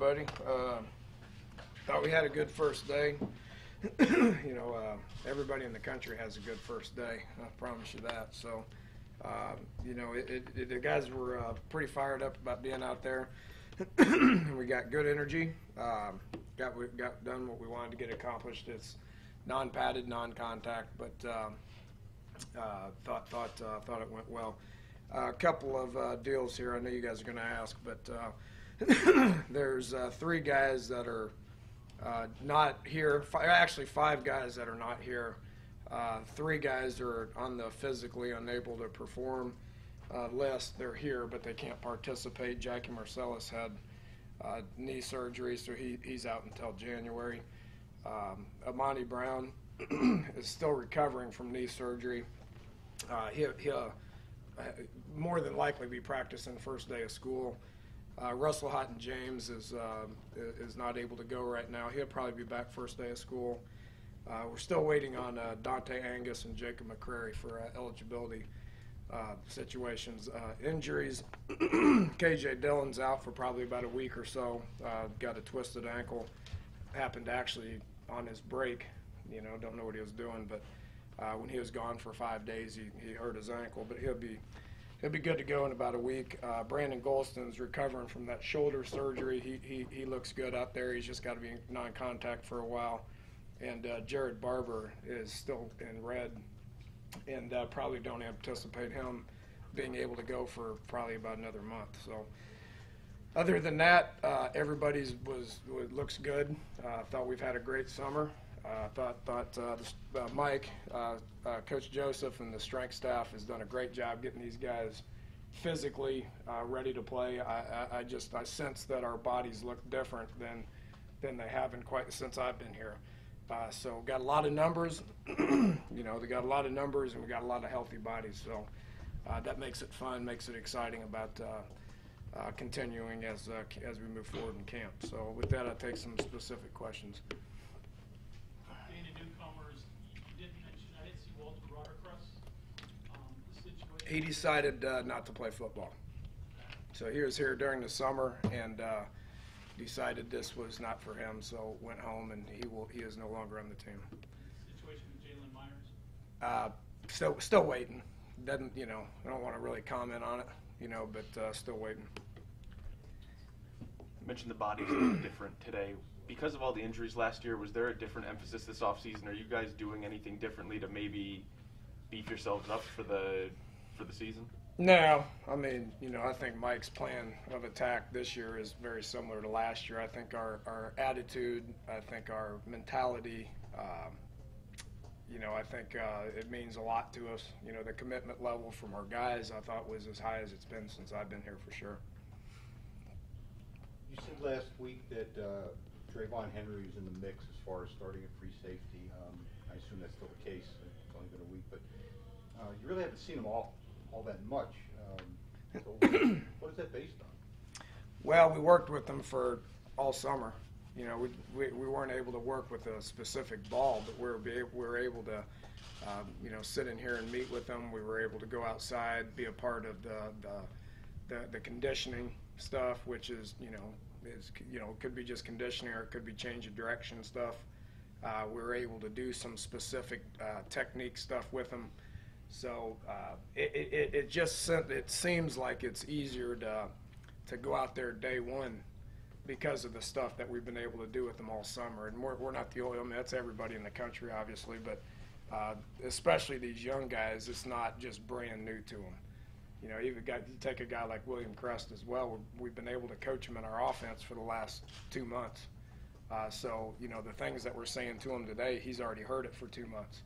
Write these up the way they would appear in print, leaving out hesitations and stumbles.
Buddy, thought we had a good first day. Everybody in the country has a good first day. I promise you that. So, the guys were pretty fired up about being out there. We got good energy. Got done what we wanted to get accomplished. It's non-padded, non-contact, but thought it went well. A couple of deals here. I know you guys are going to ask, but there's 3 guys that are not here. Actually, 5 guys that are not here. 3 guys are on the physically unable to perform list. They're here, but they can't participate. Jackie Marcellus had knee surgery, so he's out until January. Amani Brown is still recovering from knee surgery. He'll more than likely be practicing first day of school. Russell Houghton James is not able to go right now. He'll probably be back first day of school. We're still waiting on Dante Angus and Jacob McCrary for eligibility situations. Injuries, KJ Dillon's out for probably about a week or so. Got a twisted ankle. Happened actually on his break. Don't know what he was doing, but when he was gone for 5 days, he hurt his ankle. But he'll be good to go in about a week. Brandon Golston's recovering from that shoulder surgery. He looks good out there. He's just got to be non-contact for a while. And Jared Barber is still in red, and probably don't anticipate him being able to go for probably about another month. So other than that, everybody's looks good. Thought we've had a great summer. Mike, Coach Joseph, and the strength staff has done a great job getting these guys physically ready to play. I sense that our bodies look different than they haven't quite since I've been here. So got a lot of numbers. They got a lot of numbers, and we got a lot of healthy bodies. So that makes it fun, makes it exciting about continuing as we move forward in camp. So with that, I'll take some specific questions. He decided not to play football. So he was here during the summer and decided this was not for him, so went home, and he is no longer on the team. Situation with Jalen Myers? Still waiting. Doesn't I don't want to really comment on it, but still waiting. You mentioned the body's a little different today. Because of all the injuries last year, was there a different emphasis this offseason? Are you guys doing anything differently to maybe beef yourselves up for the season? No, I think Mike's plan of attack this year is very similar to last year. I think our attitude, I think our mentality, I think it means a lot to us. The commitment level from our guys, I thought, was as high as it's been since I've been here for sure. You said last week that Trayvon Henry was in the mix as far as starting at free safety. I assume that's still the case. It's only been a week, but you really haven't seen him all that much. So what is that based on? Well, we worked with them for all summer. We weren't able to work with a specific ball, but we were able to, sit in here and meet with them. We were able to go outside, be a part of the conditioning stuff, which is could be just conditioning, or it could be change of direction stuff. We were able to do some specific technique stuff with them. So it seems like it's easier to go out there day one because of the stuff that we've been able to do with them all summer. And we're not the only. That's everybody in the country, obviously, but especially these young guys, it's not just brand new to them. You take a guy like William Crest as well. We've been able to coach him in our offense for the last 2 months. So the things that we're saying to him today, he's already heard it for 2 months.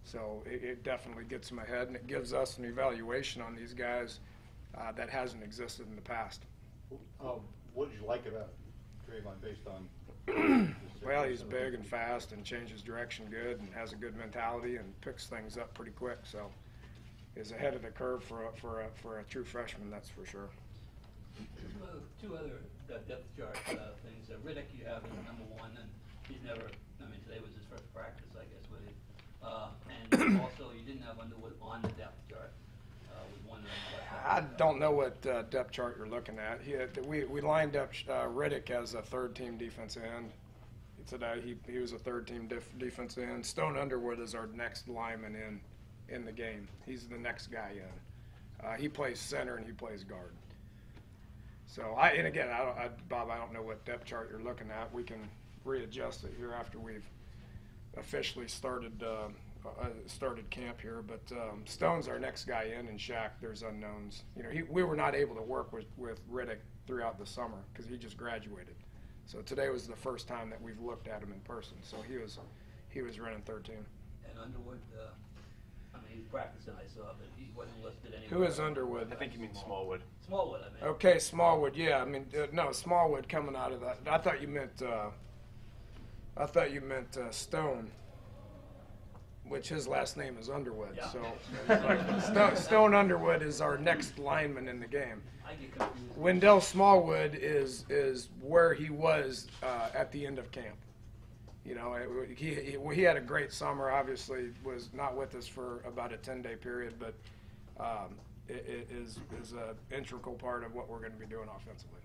So it definitely gets them ahead, and it gives us an evaluation on these guys that hasn't existed in the past. What did you like about Trayvon based on? Well, he's big and fast and changes direction good and has a good mentality and picks things up pretty quick. So is ahead of the curve for a true freshman, that's for sure. Two other depth chart things. Riddick you have as number 1, and he's never. Today was his first practice, I guess, with it. And also, you didn't have Underwood on the depth chart. Was one of them. I don't know what depth chart you're looking at. We lined up Riddick as a third-team defensive end today. He was a third-team defensive end. Stone Underwood is our next lineman in the game. He's the next guy in. He plays center and he plays guard. So Bob, I don't know what depth chart you're looking at. We can readjust it here after we've officially started camp here. But Stone's our next guy in, and Shaq, there's unknowns. We were not able to work with Riddick throughout the summer because he just graduated. So today was the first time that we've looked at him in person. So he was running 13. And Underwood, he's practicing, I saw, but he wasn't listed anywhere. Who is Underwood? I think you mean Smallwood. Smallwood, I mean. Okay, Smallwood. Yeah, no, Smallwood coming out of that. I thought you meant Stone, which his last name is Underwood. Yeah. So Stone Underwood is our next lineman in the game. I get confused. Wendell Smallwood is where he was at the end of camp. He had a great summer. Obviously, was not with us for about a 10-day period, but it is an integral part of what we're going to be doing offensively.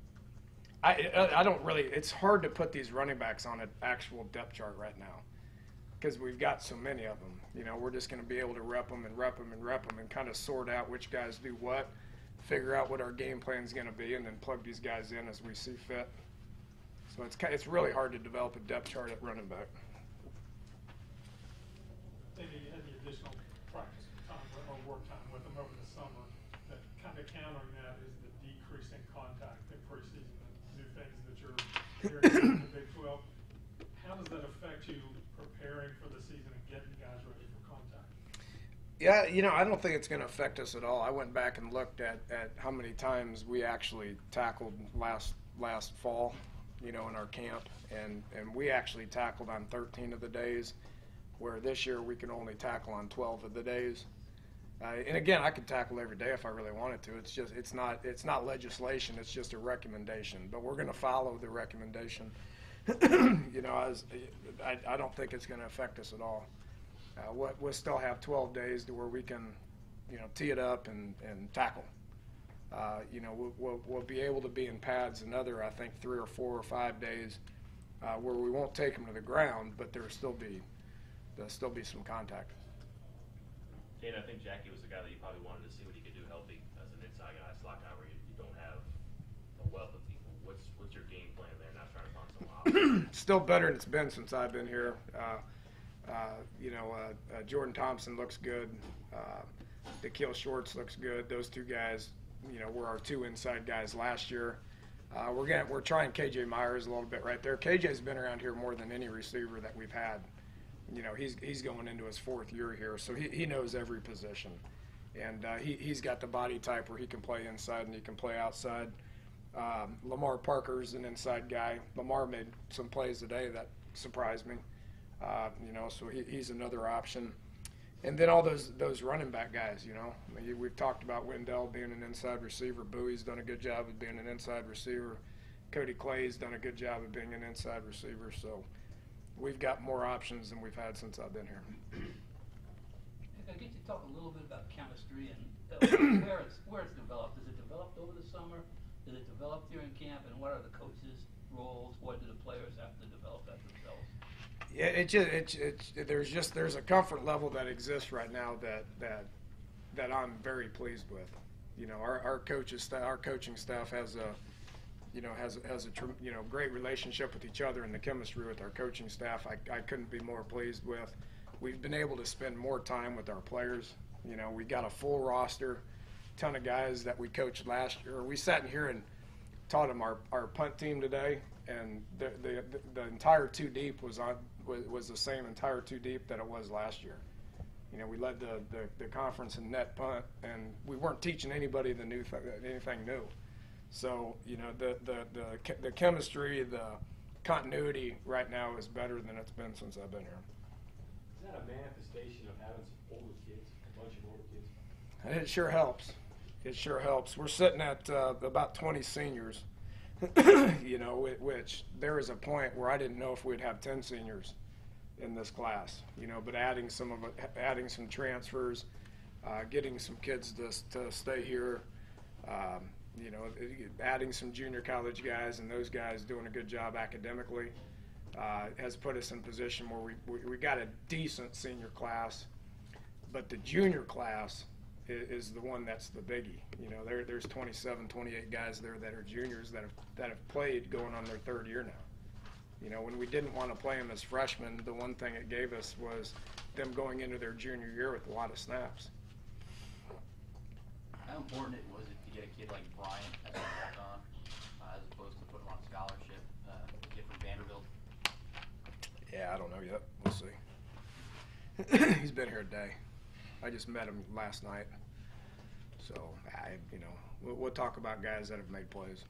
I don't really. It's hard to put these running backs on an actual depth chart right now because we've got so many of them. We're just going to be able to rep them and kind of sort out which guys do what, figure out what our game plan is going to be, and then plug these guys in as we see fit. So it's really hard to develop a depth chart at running back. Maybe you had the additional practice time or work time with them over the summer. That kind of countering that is the decrease in contact in preseason, the new things that you're hearing in the Big 12. How does that affect you preparing for the season and getting guys ready for contact? Yeah, I don't think it's going to affect us at all. I went back and looked at how many times we actually tackled last fall, in our camp, and we actually tackled on 13 of the days, where this year we can only tackle on 12 of the days. And again, I could tackle every day if I really wanted to. It's not legislation. It's just a recommendation. But we're going to follow the recommendation. I don't think it's going to affect us at all. We'll still have 12 days to where we can, tee it up and tackle. We'll be able to be in pads another, I think, 3 or 4 or 5 days where we won't take them to the ground, but there'll still be some contact. Dana, I think Jackie was the guy that you probably wanted to see what he could do healthy as an inside guy, slot guy, where you don't have a wealth of people. What's your game plan there? Not trying to find someone out. Still better than it's been since I've been here. Jordan Thompson looks good. Da'Keil Shorts looks good. Those two guys, were our two inside guys last year. We're trying KJ Myers a little bit right there. KJ's been around here more than any receiver that we've had. He's going into his 4th year here, so he knows every position, and he's got the body type where he can play inside and he can play outside. Lamar Parker's an inside guy. Lamar made some plays today that surprised me. So he's another option. And then all those running back guys, we've talked about Wendell being an inside receiver. Bowie's done a good job of being an inside receiver. Cody Clay's done a good job of being an inside receiver. So we've got more options than we've had since I've been here. I'll get you to talk a little bit about chemistry and where it's developed. Is it developed over the summer? Did it develop during camp? And what are the coaches' roles? What do the players have to develop that themselves? Yeah, there's a comfort level that exists right now that I'm very pleased with. Our coaching staff has a great relationship with each other, and the chemistry with our coaching staff I couldn't be more pleased with. We've been able to spend more time with our players. We got a full roster, ton of guys that we coached last year. We sat in here and taught them our punt team today, and the entire 2 deep was the same entire 2 deep that it was last year. We led the conference in net punt, and we weren't teaching anybody anything new. So the chemistry, the continuity right now is better than it's been since I've been here. Is that a manifestation of having some older kids, a bunch of older kids? It sure helps. It sure helps. We're sitting at about 20 seniors, which there is a point where I didn't know if we'd have 10 seniors in this class, but adding some transfers, getting some kids to stay here, You know, adding some junior college guys and those guys doing a good job academically has put us in a position where we got a decent senior class, but the junior class is the one that's the biggie. You know, there's 27, 28 guys there that are juniors that have played going on their third year now. You know, when we didn't want to play them as freshmen, the one thing it gave us was them going into their junior year with a lot of snaps. How important was it to get a kid like Bryant as a walk-on, as opposed to put him on scholarship, kid from Vanderbilt? Yeah, I don't know yet. We'll see. He's been here a day. I just met him last night. So, you know, we'll talk about guys that have made plays.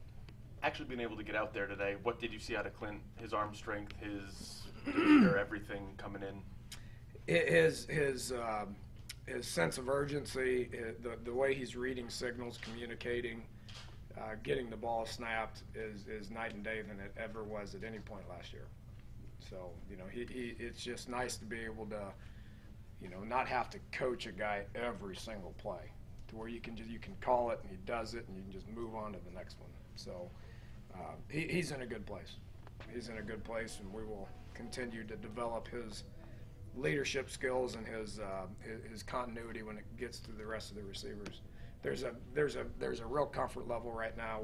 Actually being able to get out there today, what did you see out of Clint? His arm strength, his demeanor, everything coming in? His sense of urgency, the way he's reading signals, communicating, getting the ball snapped is night and day than it ever was at any point last year. So, you know, it's just nice to be able to, you know, not have to coach a guy every single play, to where you can call it and he does it and you can just move on to the next one. So he's in a good place. He's in a good place, and we will continue to develop his leadership skills and his continuity when it gets to the rest of the receivers. There's a real comfort level right now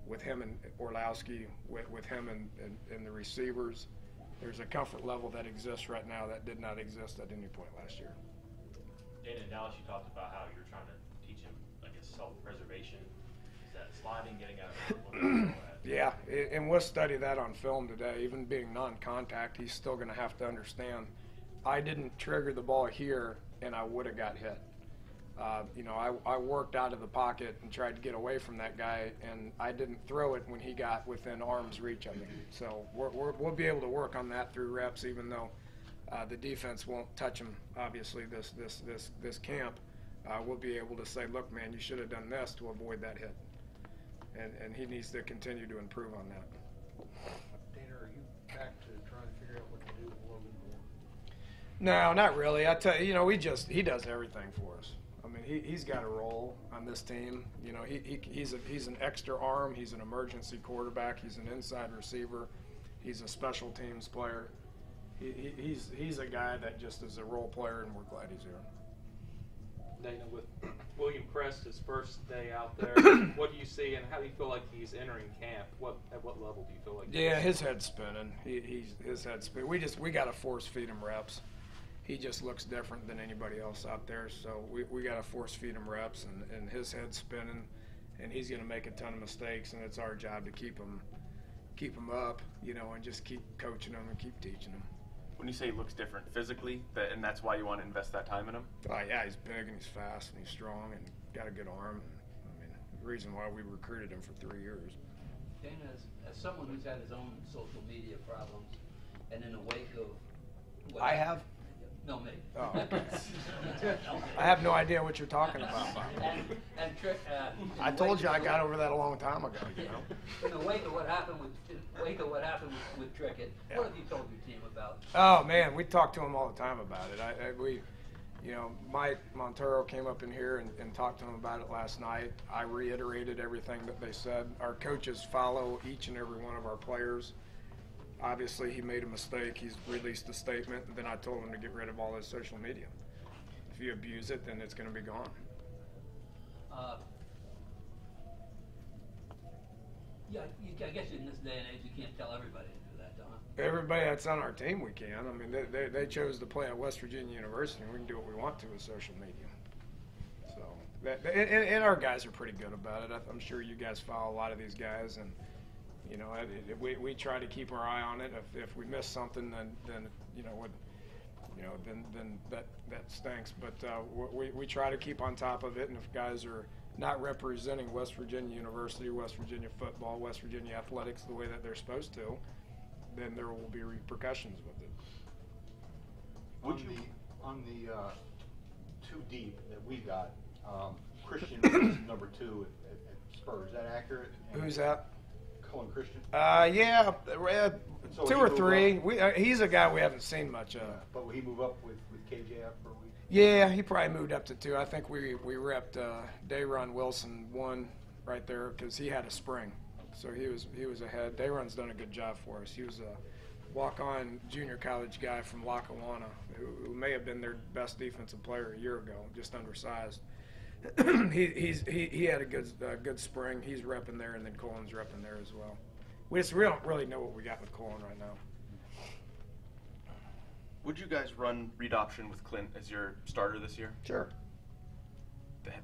with him and Orlowski, with him and the receivers. There's a comfort level that exists right now that did not exist at any point last year. Dana, in Dallas, you talked about how you're trying to teach him, I guess, self-preservation. Is that sliding, getting out? Yeah, and we'll study that on film today. Even being non-contact, he's still going to have to understand, I didn't trigger the ball here and I would have got hit. You know, I worked out of the pocket and tried to get away from that guy, and I didn't throw it when he got within arm's reach of me. So we'll be able to work on that through reps, even though the defense won't touch him. Obviously, this camp, we'll be able to say, look, man, you should have done this to avoid that hit, and he needs to continue to improve on that. Dana, are you back to trying to figure out what to do with Logan Moore? No, not really. I tell you, you know, he does everything for us. I mean, he's got a role on this team. You know, he's an extra arm. He's an emergency quarterback. He's an inside receiver. He's a special teams player. He's a guy that just is a role player, and we're glad he's here. Dana, with William Crest, his first day out there, what do you see, and how do you feel like he's entering camp? At what level do you feel like? Yeah, his head's spinning. His head's spinning. We got to force feed him reps. He just looks different than anybody else out there, so we got to force feed him reps, and his head's spinning, and he's going to make a ton of mistakes, and it's our job to keep him up, you know, and just keep coaching him and keep teaching him. When you say he looks different physically, and that's why you want to invest that time in him? Yeah, he's big and he's fast and he's strong and got a good arm. And, I mean, the reason why we recruited him for 3 years. Dana, as someone who's had his own social media problems, and in the wake of what I have? No, me. Oh, okay. I have no idea what you're talking about. I told you I got over that a long time ago. You know. In the wake of what happened with Trickett, Yeah. what have you told your team about? Oh man, we talk to him all the time about it. You know, Mike Montero came up in here and talked to him about it last night. I reiterated everything that they said. Our coaches follow each and every one of our players. Obviously, he made a mistake. He's released a statement, and then I told him to get rid of all his social media. If you abuse it, then it's going to be gone. Yeah, I guess in this day and age, you can't tell everybody to do that, Don. Everybody that's on our team, we can. I mean, they chose to play at West Virginia University, and we can do what we want to with social media. So, and our guys are pretty good about it. I'm sure you guys follow a lot of these guys, and you know, we try to keep our eye on it. If we miss something, then you know, then that stinks. But we try to keep on top of it. And if guys are not representing West Virginia University, West Virginia football, West Virginia athletics the way that they're supposed to, then there will be repercussions with it. On the two deep that we got, Christian was number 2 at Spurs. Is that accurate? Who's that? Cullen Christian? Yeah, So 2 or 3. He's a guy we haven't seen much of. But will he move up with KJ after a week? Yeah, he probably moved up to 2. I think we repped Dayron Wilson 1 right there because he had a spring, so he was ahead. Dayron's done a good job for us. He was a walk-on junior college guy from Lackawanna who may have been their best defensive player a year ago, just undersized. he had a good spring. He's repping there, and then Colin's repping there as well. We don't really know what we got with Colin right now. Would you guys run read option with Clint as your starter this year? Sure.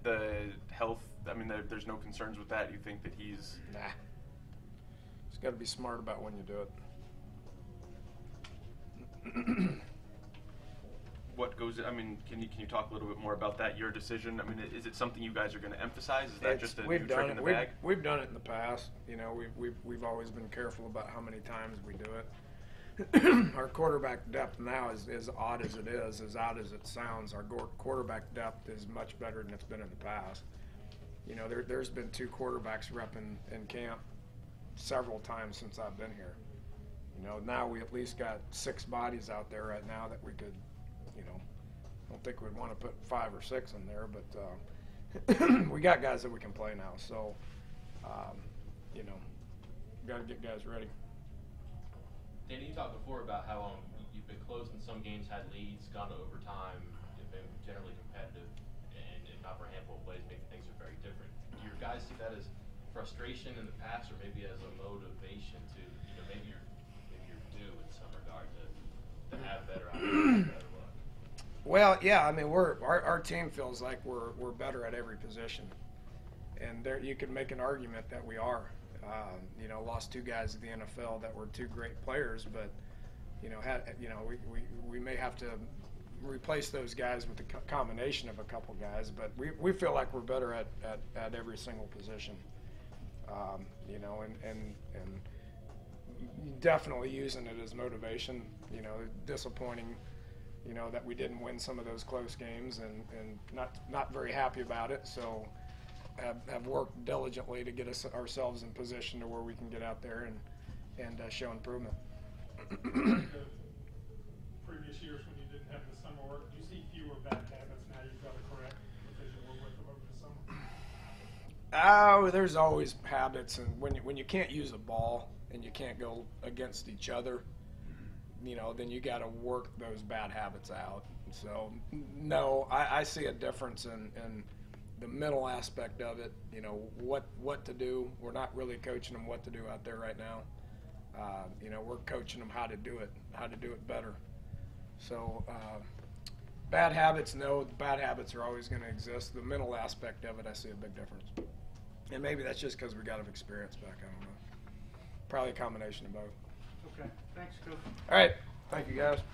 The health, I mean, there's no concerns with that? You think that he's... Nah. Just got to be smart about when you do it. What goes, I mean, can you talk a little bit more about that, your decision? I mean, is it something you guys are going to emphasize? Is that just a new trick in the bag? We've done it in the past. You know, we've always been careful about how many times we do it. Our quarterback depth now is as odd as it is, as odd as it sounds. Our quarterback depth is much better than it's been in the past. You know, there's been 2 quarterbacks repping in camp several times since I've been here. You know, now we at least got 6 bodies out there right now that we could, you know, I don't think we'd want to put 5 or 6 in there, but we got guys that we can play now. So, you know, got to get guys ready. Danny, you talked before about how you've been close in some games, had leads, gone to overtime, you've been generally competitive, and if not for a handful of plays, maybe things are very different. Do your guys see that as frustration in the past, or maybe as a motivation to, you know, maybe you're due in some regard to have better options, better luck? Well, yeah, I mean, our team feels like we're better at every position, and there you could make an argument that we are. You know, lost 2 guys at the NFL that were 2 great players, but you know, we may have to replace those guys with a combination of a couple guys, but we feel like we're better at every single position. You know, and definitely using it as motivation. You know, disappointing, you know, that we didn't win some of those close games, and not very happy about it. So have worked diligently to get ourselves in position to where we can get out there and show improvement. Previous years when you didn't have the summer work, do you see fewer bad habits now you've got to correct because you were with them over the summer? Oh, there's always habits, and when you can't use a ball and you can't go against each other, you know, then you got to work those bad habits out. So, no, I see a difference in the mental aspect of it. You know, what to do. We're not really coaching them what to do out there right now. You know, we're coaching them how to do it better. So, bad habits, no, bad habits are always going to exist. The mental aspect of it, I see a big difference. And maybe that's just because we got experience back, I don't know. Probably a combination of both. Okay, thanks, Coach. All right, thank you guys.